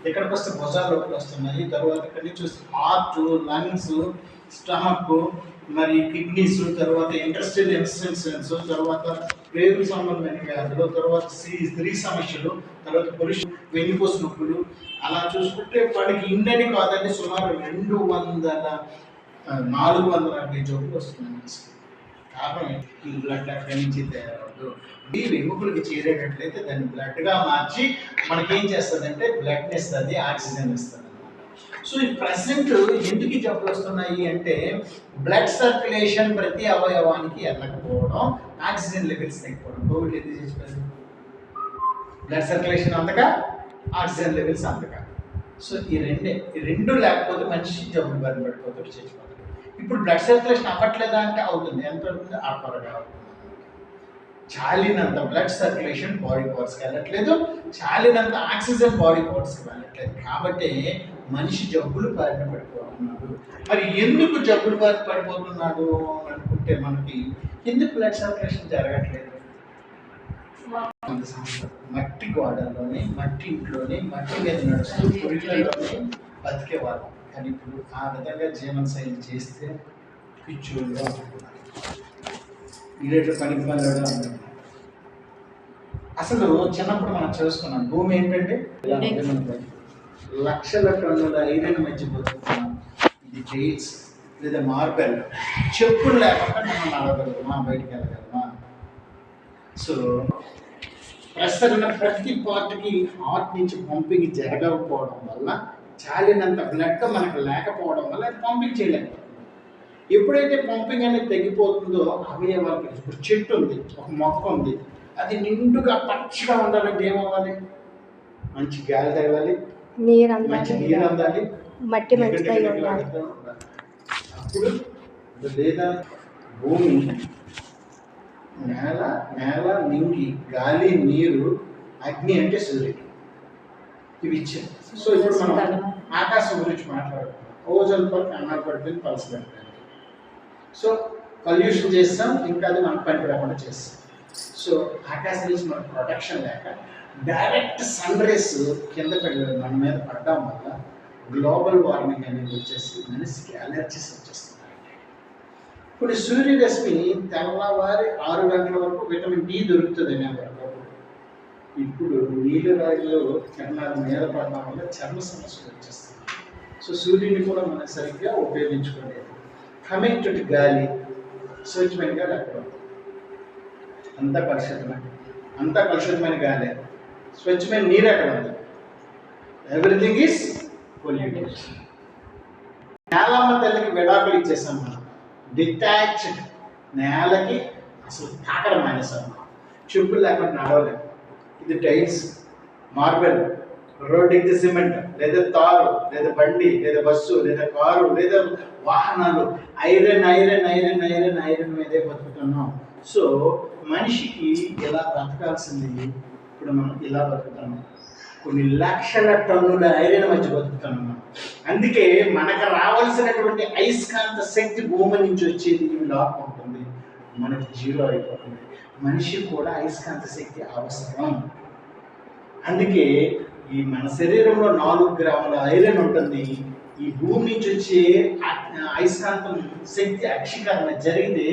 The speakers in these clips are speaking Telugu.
ఇక్కడికి వస్తే భుజాల్లోకి వస్తున్నాయి. తర్వాత ఇక్కడి నుంచి చూస్తే హార్ట్, లంగ్స్, స్టమక్, మరి కిడ్నీస్, తర్వాత ఇంటెస్టైల్ ఇన్ఫెక్షన్స్, తర్వాత పేరు సంబంధమైన వ్యాధులు, తర్వాత స్త్రీ సమస్యలు, తర్వాత పురుష వెన్నుపూస నొప్పులు. అలా చూసుకుంటే వాడికి ఇండని కాదండి, సుమారు 450 జబ్బులు వస్తున్నాయి. కారణం ఈ బ్లడ్ అక్కడి నుంచి తయారవద్దు. ఈ వెనుకలకి చేరేటట్లయితే దాన్ని బ్లడ్గా మార్చి మనకేం చేస్తుందంటే బ్లడ్ని ఇస్తుంది, ఆక్సిజన్ ఇస్తుంది. సో ఈ ప్రెసెంట్ ఎందుకు ఈ జబ్బులు వస్తున్నాయి అంటే బ్లడ్ సర్క్యులేషన్ ప్రతి అవయవానికి వెళ్ళకపోవడం, ఆక్సిజన్ లెవెల్స్ తగ్గిపోవడం. కోవిడ్ ఎందుకు చేసిపోయింది? బ్లడ్ సర్క్యులేషన్ అంతగా, ఆక్సిజన్ లెవెల్స్ అంతగా. సో ఈ రెండు లేకపోతే మనిషి జబ్బులు బయటపడిపోతాడు, చచ్చిపోతాడు. ఇప్పుడు బ్లడ్ సర్క్యులేషన్ అవ్వట్లేదా అంటే అవుతుంది. ఎంత అవుతుంది? త్వరగా అవుతుంది. చాలినంత బ్లడ్ సర్క్యులేషన్ బాడీ పార్ట్స్కి వెళ్ళట్లేదు, చాలినంత ఆక్సిజన్ బాడీ పార్ట్స్కి వెళ్ళట్లేదు. కాబట్టి మనిషి జబ్బులు బారిన పడిపోతున్నాడు. మరి ఎందుకు జబ్బులు బారిన పడిపోతున్నాడు అనుకుంటే మనకి ఎందుకు బ్లడ్ సర్క్యులేషన్ జరగట్లేదు? మట్టి గోడల్లోనే, మట్టి ఇంట్లోనే, మట్టి మీద నడుస్తూ పురుగులలోనే బతికేవాళ్ళం. కానీ ఇప్పుడు ఆ విధంగా జీవనశైలి చేస్తే పిచ్చోళ్ళు ఇరేటు పని పనులు అంటారు. అసలు చిన్నప్పుడు మనం చూసుకున్నాం, భూమి ఏంటంటే లక్షల టన్నుల ఐరన్ మధ్య బతుకుతున్నాం. ఇది టైల్స్ లేదా మార్బెల్, చెప్పులు లేకుండా మనం నడవగలుగుతామా, బయటికి వెళ్ళగలమా? సో ప్రస్తుతం ప్రతి పార్ట్కి హార్ట్ నుంచి పంపింగ్ జరగకపోవడం వల్ల, చాలినంత బ్లడ్ మనకు లేకపోవడం వల్ల అది పంపింగ్ చేయలేకపోతుంది. ఎప్పుడైతే పంపింగ్ అనేది తగ్గిపోతుందో అవయవాలకి, ఇప్పుడు చెట్టు ఉంది, ఒక మొక్క ఉంది, అది నిండుగా పచ్చగా ఉండాలంటే ఏమవ్వాలి? మంచి గాలి తగలాలి, మంచి నీరు అందాలి, మట్టి మంచిగా ఉండాలి. అప్పుడు లేదా భూమి, నేల, నింగి, గాలి, నీరు, అగ్ని అంటే సూర్యుడు, ఇవి ఇచ్చారు. సో ఇప్పుడు మనం ఆకాశం గురించి మాట్లాడుతున్నాం. ఓజోన్ పొర అన్నారు పడిపోయింది, పలస పడిపోయింది. సో పొల్యూషన్ చేస్తాం, ఇంకా అది మనకు పనిపడకుండా చేస్తాం. సో ఆకాశం నుంచి మనకు ప్రొటెక్షన్ లేక డైరెక్ట్ సన్ రేస్ కింద మన మీద పడడం వల్ల గ్లోబల్ వార్మింగ్ అనేది వచ్చేసి మనిషికి అలర్జీస్ వచ్చేస్తున్నాయి. ఇప్పుడు సూర్యరశ్మి తెల్లవారి 6 గంటల వరకు విటమిన్ డి దొరుకుతుంది వరకు. ఇప్పుడు నీళ్ళ రాయిలో కిరణాలు మీద పడడం వల్ల చర్మ సమస్యలు వచ్చేస్తాయి. సో సూర్యుని కూడా మనం సరిగ్గా ఉపయోగించుకోలేదు. కమింగ్ టు గాలి, స్వచ్ఛమైన గాలి అక్కడ అంతా కలుషితమైన గాలి, స్వచ్ఛమైన నీరు అక్కడ ఉంది. Everything is polluted. నేలమ్మ తల్లికి విడాకులు ఇచ్చేసాం మనం. డిటాచ్డ్, నేలకి అసలు తాకడం మానేసాం. చెప్పులు లేకుండా నడవలేము. ఇది టైల్స్, మార్బెల్, రోడ్డుకి సిమెంట్, లేదా తారు, లేదా బండి, లేదా బస్సు, లేదా కారు, లేదా వాహనాలు, ఐరన్ మీదే బతుకుతున్నాం. సో మనిషికి ఇలా బతకాల్సింది ఇప్పుడు మనం ఇలా బతుకుతున్నాం. కొన్ని లక్షల టన్నుల ఐరన్ మధ్య బతుకుతున్నాం. అందుకే మనకు రావాల్సినటువంటి అయస్కాంత శక్తి భూమి నుంచి వచ్చేది లాక్ ఉంటుంది, మనకి జీరో అయిపోతుంది. మనిషికి కూడా అయస్కాంత శక్తి అవసరం. అందుకే ఈ మన శరీరంలో 4 గ్రాముల ఐరన్ ఉంటుంది. ఈ భూమి నుంచి వచ్చే అయస్కాంతం శక్తి అక్షీకరణ జరిగితే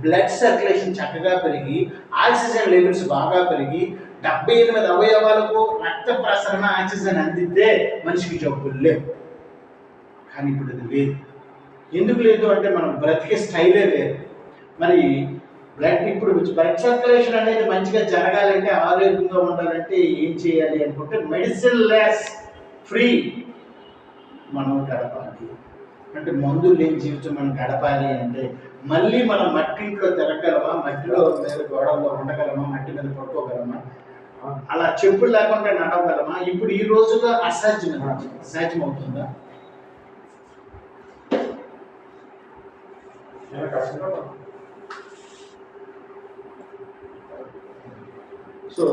బ్లడ్ సర్క్యులేషన్ చక్కగా పెరిగి, ఆక్సిజన్ లెవెల్స్ బాగా పెరిగి, 78 అవయవాలకు రక్త ప్రసరణ ఆక్సిజన్ అందితే మనిషికి జబ్బులు లేవు. కానీ ఇప్పుడు అది లేదు. ఎందుకు లేదు అంటే మనం బ్రతికే స్టైలే లేదు. మరి ఇప్పుడు బ్లడ్ సర్క్యులేషన్ అనేది మంచిగా జరగాలంటే, ఆరోగ్యంగా ఉండాలంటే ఏం చేయాలి అనుకుంటే మెడిసిన్ లెస్ ఫ్రీ మనం గడపాలి. అంటే మందులు లేని జీవితం మనం గడపాలి అంటే మళ్ళీ మనం మట్టింట్లో తిరగగలమా, మట్టిలో మీద గోడల్లో ఉండగలమా, మట్టి మీద పడుకోగలమా, అలా చెప్పులు లేకుండా నడవగలమా? ఇప్పుడు ఈ రోజుగా అసాధ్యం అవుతుందా? సో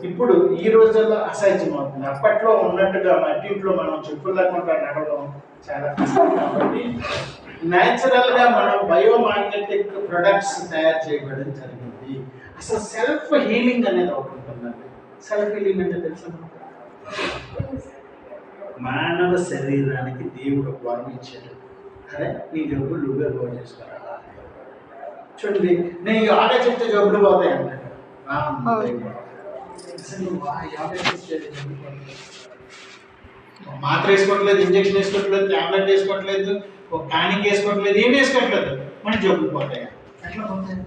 ఇప్పుడు ఈ రోజుల్లో అసాధ్యం అవుతుంది. అప్పట్లో ఉన్నట్టుగా మట్టింట్లో మనం చెప్పులు లేకుండా నడవడం చాలా కష్టం. కాబట్టి న్యాచురల్గా మనం బయోమాగ్నెటిక్ ప్రొడక్ట్స్ తయారు చేయబడడం జరిగింది. అసలు సెల్ఫ్ హీలింగ్ అనేది ఒకటి ఉంటుందండి. సెల్ఫ్ హీలింగ్ అంటే తెలుసా? మానవ శరీరానికి దేవుడు ఒక వరం ఇచ్చాడు. అరే నీ జబ్బులు నువ్వే బాగు చేసుకోరా. చూడండి, నేను యోగా చెప్తే జబ్బులు పోతాయి అంటాడు. అసలు నువ్వు యోగా చేస్తే జబ్బులు పోతాయి. మాత్ర వేసుకోవట్లేదు, ఇంజక్షన్ వేసుకోవట్లేదు, ట్యాబ్లెట్ వేసుకోవట్లేదు, ఒక టానిక్ వేసుకోవట్లేదు, ఏం వేసుకోవట్లేదు, మన జబ్బులు పోతాయి. ఎట్లా పోతాయి?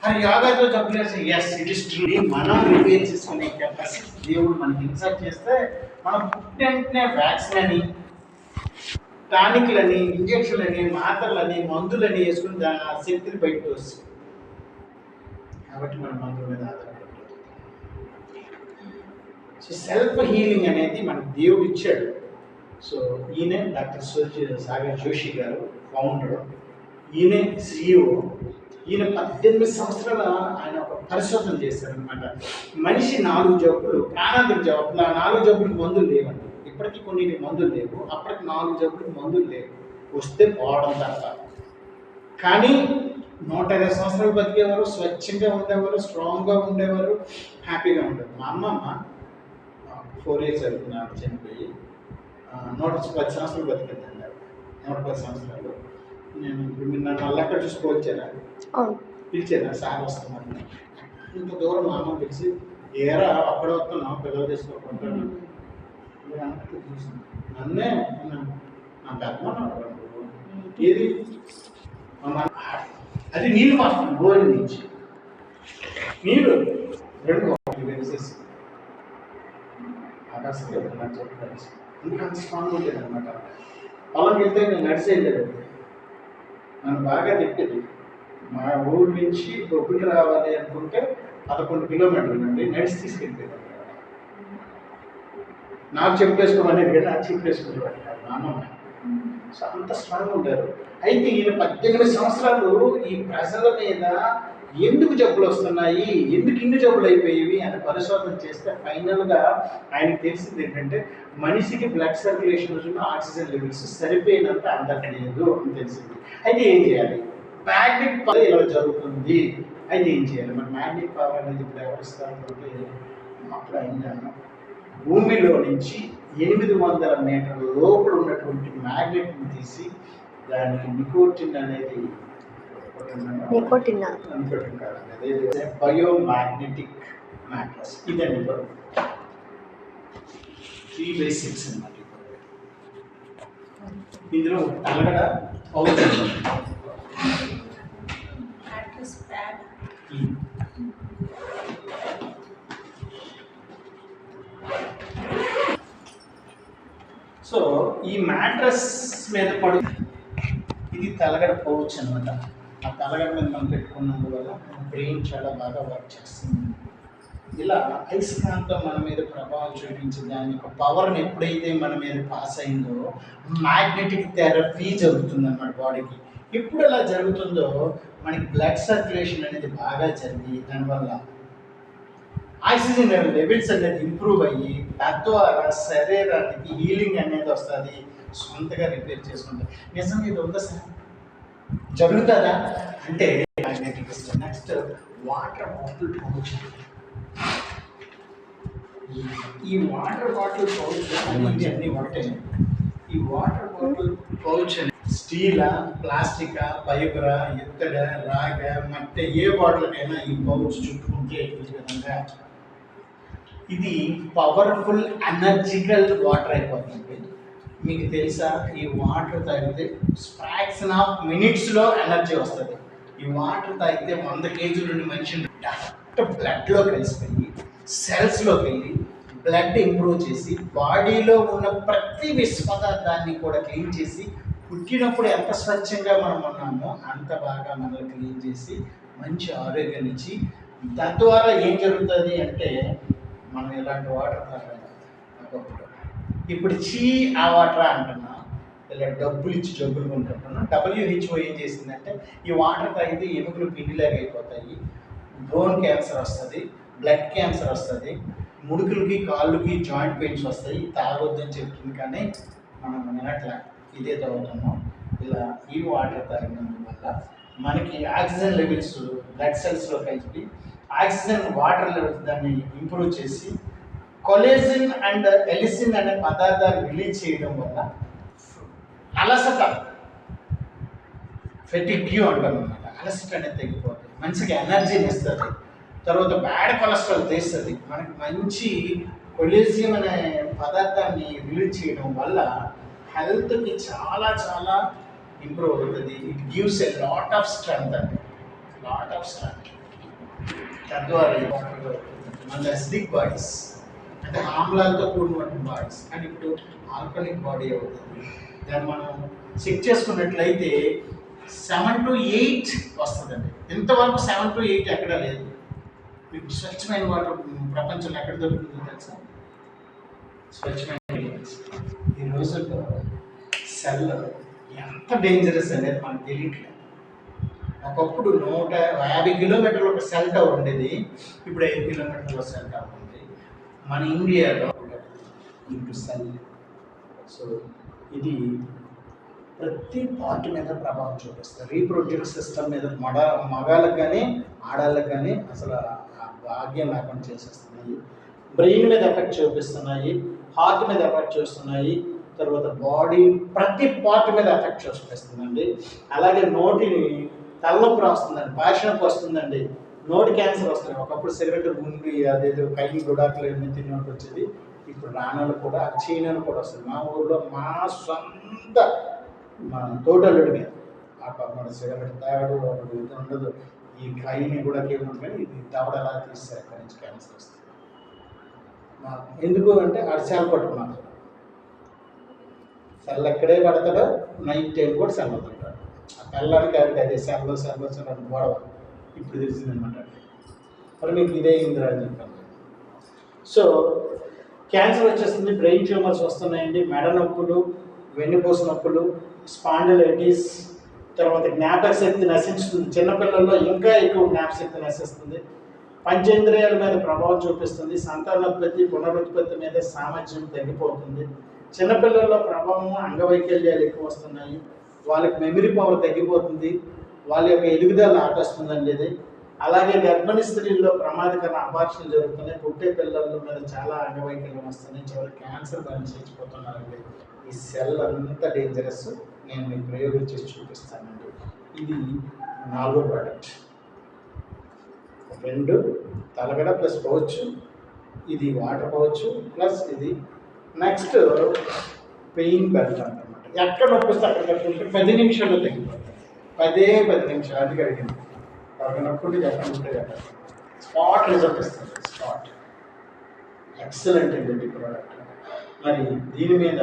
అది యోగాతో జబ్బులు వేస్తే ఎస్ ఇట్ ఇస్ ట్రూ. మనం రిపేర్ చేసుకునే కెపాసిటీ దేవుడు మనకి ఇన్సర్ట్ చేస్తే మనం పుట్టిన వ్యాక్సిన్ అని, టానిక్లని, ఇంజక్షన్లని, మాత్రలని, మందులని వేసుకుని దాని ఆ శక్తిని బయటకు వస్తుంది. కాబట్టి మనం మందుల మీద ఆధారపడకూడదు. సో సెల్ఫ్ హీలింగ్ అనేది మనకు దేవుడు ఇచ్చాడు. సో ఈయన డాక్టర్ సాగర్ జోషి గారు ఫౌండర్, ఈయన CEO. ఈయన 18 సంవత్సరాల ఆయన ఒక పరిశోధన చేశారనమాట. మనిషి 4 జబ్బులు, ప్రాణాంతక జబ్బులు, ఆ 4 జబ్బులకు మందులు లేవండి. ఇప్పటికీ కొన్ని మందులు లేవు, అప్పటికి 4 జబ్బులకు మందులు లేవు, వస్తే పోవడం తప్ప. కానీ 120 సంవత్సరాలు బతికేవారు, స్వచ్ఛంగా ఉండేవారు, స్ట్రాంగ్గా ఉండేవారు, హ్యాపీగా ఉండేవారు. మా అమ్మమ్మ 4 years అవుతుంది చనిపోయి, 110 సంవత్సరాలు బతికిందండి. 110 సంవత్సరాలు. నేను ఇప్పుడు మీరు నన్ను మళ్ళీ అక్కడ చూసుకోవచ్చారా? పిలిచారా? సార్ వస్తున్నారు. ఇంత దూరం మా అమ్మ పిలిచి, ఏరా అక్కడ వస్తున్నావు, పిల్లలు తీసుకోకుంటాను. నన్నే నా పెద్దమ్మ ఏది అది నీళ్ళు మాత్రం బోరి నుంచి నీళ్ళు 2 వేసేసి ఆకాశం చెప్పాలి. ఎందుకంత స్ట్రాంగ్ ఉండేది అనమాట. పొలంకి వెళ్తే నేను నడిచి వెళ్ళేది. నన్ను బాగా తిప్పేది. మా ఊరు నుంచి బొబ్బిలి రావాలి అనుకుంటే 11 కిలోమీటర్లు అండి, నడిచి తీసుకెళ్ళిపోయాను. నాకు చెప్పేసుకోమనేది కదా, నాకు చెప్పేసుకునేవాడు కాదు నాన్నమ్మ. సో అంత స్ట్రాంగ్ ఉంటారు. అయితే ఈయన 18 సంవత్సరాలు ఈ ప్రజల మీద ఎందుకు జబ్బులు వస్తున్నాయి, ఎందుకు ఇన్ని జబ్బులు అయిపోయేవి అని పరిశోధన చేస్తే ఫైనల్గా ఆయనకు తెలిసింది ఏంటంటే మనిషికి బ్లడ్ సర్క్యులేషన్, ఆక్సిజన్ లెవెల్స్ సరిపోయినంత అందట్లేదు అని తెలిసింది. అయితే ఏం చేయాలి? మ్యాగ్నెటిక్ పవర్ ఇలా జరుగుతుంది. అయితే ఏం చేయాలి? మరి మ్యాగ్నెటిక్ పవర్ అనేది ఇప్పుడు ఎవరిస్తారంటే అప్పుడు ఆయన భూమిలో నుంచి 800 మీటర్ల లోపల ఉన్నటువంటి మ్యాగ్నెట్ని తీసి దానికి నికోటిన్ అనేది బయోమాగ్నెటిక్ మ్యాట్రస్. ఇదండి 3/6 అన్నమాట. ఇందులో తలగడ పౌచ్ సో ఈ మ్యాట్రస్ మీద పడు, ఇది తలగడ పౌచ్ అనమాట. ఆ తలగడ మీద మనం పెట్టుకున్నందువల్ల బ్రెయిన్ చాలా బాగా వర్క్ చేస్తుంది. ఇలా అయస్కాంతం మన మీద ప్రభావం చూపించి దాని యొక్క పవర్ని ఎప్పుడైతే మన మీద పాస్ అయిందో మ్యాగ్నెటిక్ థెరపీ జరుగుతుంది అన్నమాట బాడీకి. ఎప్పుడు అలా జరుగుతుందో మనకి బ్లడ్ సర్క్యులేషన్ అనేది బాగా జరిగి దానివల్ల ఆక్సిజన్ లెవెల్స్ అనేది ఇంప్రూవ్ అయ్యి తద్వారా శరీరానికి హీలింగ్ అనేది వస్తుంది, సొంతగా రిపేర్ చేసుకుంటారు. నిజంగా ఇది ఉందా సార్? జరుగుతుందా అంటే నెక్స్ట్ వాటర్ బాటిల్ పౌచ్. ఈ వాటర్ బాటిల్ పౌచ్ అన్నీ ఒకటే. ఈ వాటర్ బాటిల్ పౌచ్ స్టీలా, ప్లాస్టికా, ఫైబరా, ఇత్తడ, రాగ, మట్టి ఏ బాటిల్కైనా ఈ పౌచ్ చుట్టుకుంటే ఈ విధంగా ఇది పవర్ఫుల్ ఎనర్జికల్ వాటర్ అయిపోతుంది. మీకు తెలుసా, ఈ వాటర్ తాగితే ఫ్రాక్షన్ ఆఫ్ మినిట్స్లో ఎనర్జీ వస్తుంది. ఈ వాటర్ తాగితే 100 kg నుండి మనిషి డైరెక్ట్ బ్లడ్లో కలిసిపోయి సెల్స్లోకి వెళ్ళి బ్లడ్ ఇంప్రూవ్ చేసి బాడీలో ఉన్న ప్రతి విష పదార్థాన్ని కూడా క్లీన్ చేసి పుట్టినప్పుడు ఎంత స్వచ్ఛంగా మనం ఉన్నామో అంత బాగా మనల్ని క్లీన్ చేసి మంచి ఆరోగ్యాన్ని ఇచ్చి, తద్వారా ఏం జరుగుతుంది అంటే మనం ఇలాంటి వాటర్ తాగాలి. ఒకప్పుడు ఇప్పుడు ఆ వాటర్ అంటున్నా, ఇలా డబ్బులు ఇచ్చి జబ్బులు కొంటున్నాం. WHO ఏం చేసిందంటే ఈ వాటర్ తాగితే ఎముకలు పిండిలాగా అయిపోతాయి, బోన్ క్యాన్సర్ వస్తుంది, బ్లడ్ క్యాన్సర్ వస్తుంది, ముడుకులకి కాళ్ళకి జాయింట్ పెయిన్స్ వస్తాయి, తాగొద్దని చెప్తుంది. కానీ మనం వినట్లా, ఇదే తాగుతున్నాం. ఇలా ఈ వాటర్ తాగినందువల్ల మనకి ఆక్సిజన్ లెవెల్స్ బ్లడ్ సెల్స్లో కలిపి ఆక్సిజన్ వాటర్ లెవెల్స్ దాన్ని ఇంప్రూవ్ చేసి కొలేజిన్ అండ్ ఎలిసిన్ అనే పదార్థాలు రిలీజ్ చేయడం వల్ల అలసట, ఫెటిగ్యూ అంటాం అనమాట, అలసట అనేది తగ్గిపోతుంది, మంచిగా ఎనర్జీని ఇస్తుంది. తర్వాత బ్యాడ్ కొలెస్ట్రాల్ తీస్తుంది. మనకి మంచి కొలేజియం అనే పదార్థాన్ని రిలీజ్ చేయడం వల్ల హెల్త్కి చాలా చాలా ఇంప్రూవ్ అవుతుంది. It gives a lot of strength అండి, లాట్ ఆఫ్ స్ట్రెంగ్త్. తద్వారా మన అసిడిక్ బాడీస్ అంటే ఆమ్లాలతో కూడినటువంటి బాడీస్ కానీ ఇప్పుడు ఆల్కలిక్ బాడీ అవుతుంది. దాన్ని మనం చెక్ చేసుకున్నట్లయితే 7 to 8 వస్తుందండి. ఇంతవరకు 7 to 8 ఎక్కడ లేదు. మీకు స్వచ్ఛమైన వాటర్ ప్రపంచంలో ఎక్కడ దొరుకుతుందో తెలుసా? స్వచ్ఛమైన ఈ రోజుల్లో సెల్ ఎంత డేంజరస్ అనేది మనకు తెలియట్లేదు. ఒకప్పుడు 150 కిలోమీటర్లు ఒక సెల్ టవర్ ఉండేది, ఇప్పుడు 5 కిలోమీటర్ల సెల్ టవర్ ఉంది మన ఇండియాలో ఇంటూ సెల్. సో ఇది ప్రతి పార్ట్ మీద ప్రభావం చూపిస్తుంది. రీప్రొడ్యూక్టివ్ సిస్టమ్ మీద మగాళ్ళకి కానీ ఆడాళ్ళకి కానీ అసలు భాగ్యం లేకుండా చేసేస్తున్నాయి. బ్రెయిన్ మీద ఎఫెక్ట్ చూపిస్తున్నాయి, హార్ట్ మీద ఎఫెక్ట్ చూస్తున్నాయి, తర్వాత బాడీ ప్రతి పార్ట్ మీద ఎఫెక్ట్ చూపిస్తుందండి. అలాగే నోటిని తలనొప్పి వస్తుందండి, భాషణకు వస్తుందండి, నోటి క్యాన్సర్ వస్తుంది. ఒకప్పుడు సిగరెట్ ముందు అదేదో కై గుడాకులు ఏమి తిన్నట్టు వచ్చేది, ఇప్పుడు రాణాలు కూడా చీనలు కూడా వస్తుంది. మా ఊళ్ళో మా సొంత మా తోటల్లుడి మీద ఆ మన సిగరెట్ తాగడు, వాడు ఇది ఉండదు, ఈ కైని కూడా ఏముంది కానీ ఇది దవడ ఎలా తీస్తారు అక్కడి నుంచి క్యాన్సర్ వస్తుంది. ఎందుకు అంటే ఆడు సెల్ పట్టుకున్నాడు, సెల్ ఎక్కడే పడతాడో నైట్ టైం కూడా సెల్ పడుతుంటాడు. ఆ పిల్లలకి ఆడికి అదే సెల్లో గొడవ ఇప్పుడు తెలిసిందనమాట. మరి మీకు ఇదే ఇందిరా అని చెప్పాను. సో క్యాన్సర్ వచ్చేస్తుంది, బ్రెయిన్ ట్యూమర్స్ వస్తున్నాయండి, మెడ నొప్పులు, వెన్నుపూస నొప్పులు, స్పాండిలైటిస్, తర్వాత జ్ఞాపక శక్తి నశిస్తుంది. చిన్నపిల్లల్లో ఇంకా ఎక్కువ జ్ఞాపశక్తి నశిస్తుంది. పంచేంద్రియాల మీద ప్రభావం చూపిస్తుంది. సంతానోత్పత్తి, పునరుత్పత్తి మీద సామర్థ్యం తగ్గిపోతుంది. చిన్నపిల్లల్లో ప్రభావం, అంగవైకల్యాలు ఎక్కువ వస్తున్నాయి. వాళ్ళకి మెమరీ పవర్ తగ్గిపోతుంది, వాళ్ళ యొక్క ఎదుగుదల ఆపేస్తుందండి ఇది. అలాగే గర్భిణీ స్త్రీల్లో ప్రమాదకర అబార్షన్లు జరుగుతున్నాయి. పుట్టే పిల్లల మీద చాలా అంగవైకల్యం వస్తున్నాయి, చివరికి క్యాన్సర్ బారిన చేసిపోతున్నారండి. ఈ సెల్ అంత డేంజరస్. నేను మీకు ప్రయోగం చేసి చూపిస్తానండి. ఇది 4వ ప్రోడక్ట్. 2 తలగడ ప్లస్ పౌచ్, ఇది వాటర్ పౌచ్ ప్లస్ ఇది. నెక్స్ట్ పెయిన్ బెల్ట్ అనమాట. ఎక్కడ నొప్పిస్తే అక్కడ కట్టుకుంటే 10 నిమిషాల్లో తగ్గిపోతుంది. 10 నిమిషాలు అది అడిగింది. అక్కడ నొప్పుంటే చెప్పండి, స్పాట్ రిజల్ట్ ఇస్తుంది. స్పాట్ ఎక్సలెంట్ అండి ప్రోడక్ట్. మరి దీని మీద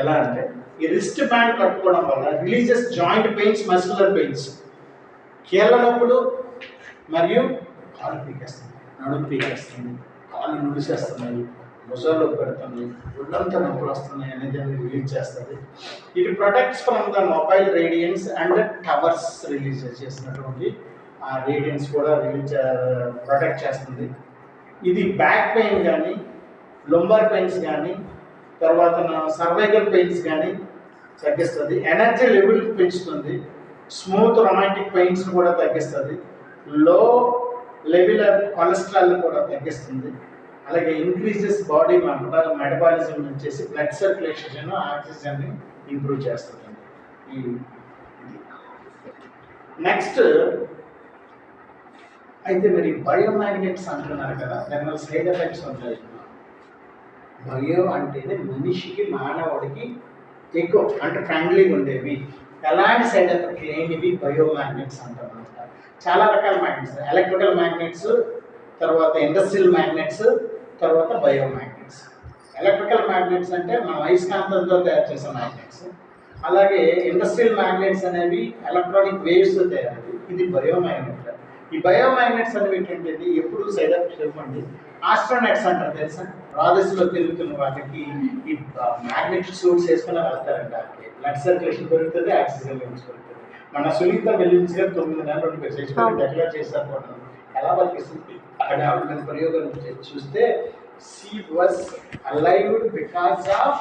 ఎలా అంటే ఈ రిస్ట్ బ్యాండ్ కట్టుకోవడం వల్ల religious joint pains, muscular pains, కీళ్ళ నొప్పులు మరియు కాలు పీకేస్తుంది, నడుము పీకేస్తుంది, కాళ్ళు నుడిసేస్తున్నాయి, ముసలు పెడుతుంది, ఒళ్ళంతా నొప్పులు వస్తున్నాయి అనేది రిలీజ్ చేస్తుంది. ఇది protects from the mobile radiance and towers release చేసినటువంటి ఆ రేడియన్స్ కూడా ప్రొటెక్ట్ చేస్తుంది. ఇది బ్యాక్ పెయిన్ కానీ, లొంబార్ పెయిన్స్ కానీ, తర్వాత సర్వైకల్ పెయిన్స్ కానీ తగ్గిస్తుంది. ఎనర్జీ లెవెల్ పెంచుతుంది. స్మూత్ రొమాంటిక్ పెయిన్స్ కూడా తగ్గిస్తుంది. లో లెవెల్ ఆఫ్ కొలెస్ట్రాల్ కూడా తగ్గిస్తుంది. అలాగే ఇంక్రీజెస్ బాడీ మెటబాలిజం వచ్చేసి బ్లడ్ సర్క్యులేషన్, ఆక్సిజన్ని ఇంప్రూవ్ చేస్తుంది. నెక్స్ట్ అయితే మరి బయోమాగ్నెట్స్ అంటున్నారు కదా, దానివల్ల సైడ్ ఎఫెక్ట్స్ ఉంటాయి. బయో అంటేనే మనిషికి, మానవుడికి ఎక్కువ అంటే ఫ్రెండ్లీగా ఉండేవి, ఎలాంటి సైడ్ ఎఫెక్ట్ లేనివి బయోమాగ్నెట్స్ అంటారు. చాలా రకాల మ్యాగ్నెట్స్, ఎలక్ట్రికల్ మ్యాగ్నెట్స్, తర్వాత ఇండస్ట్రియల్ మ్యాగ్నెట్స్, తర్వాత బయోమాగ్నెట్స్. ఎలక్ట్రికల్ మ్యాగ్నెట్స్ అంటే మనం అయస్కాంతంతో తయారు చేసే మ్యాగ్నెట్స్. అలాగే ఇండస్ట్రియల్ మ్యాగ్నెట్స్ అనేవి ఎలక్ట్రానిక్ వేవ్స్తో తయారవి. ఇది బయోమాగ్నెట్. ఈ బయోమాగ్నెట్స్ అనేవి ఏంటంటే ఎప్పుడు సైడ్ ఎఫెక్ట్స్ ఇవ్వండి. ఆస్ట్రోనట్స్ అంటారు తెలుసా, రాజస్లో తిరుగుతున్న వాళ్ళకి ఈ మ్యాగ్నెట్ సూట్స్ వేసుకుని వెళ్తారంట. బ్లడ్ సర్క్యులేషన్ పెరుగుతుంది, ఆక్సిజన్ లెవెల్స్ పెరుగుతుంది. మన సునీత విలియమ్స్ గారు 9 నెలలు డెక్లేర్ చేశారు కూడా. ఎలా బతికిస్తుంది అని ఆవిడ ప్రయోగం చూస్తే she was alive because of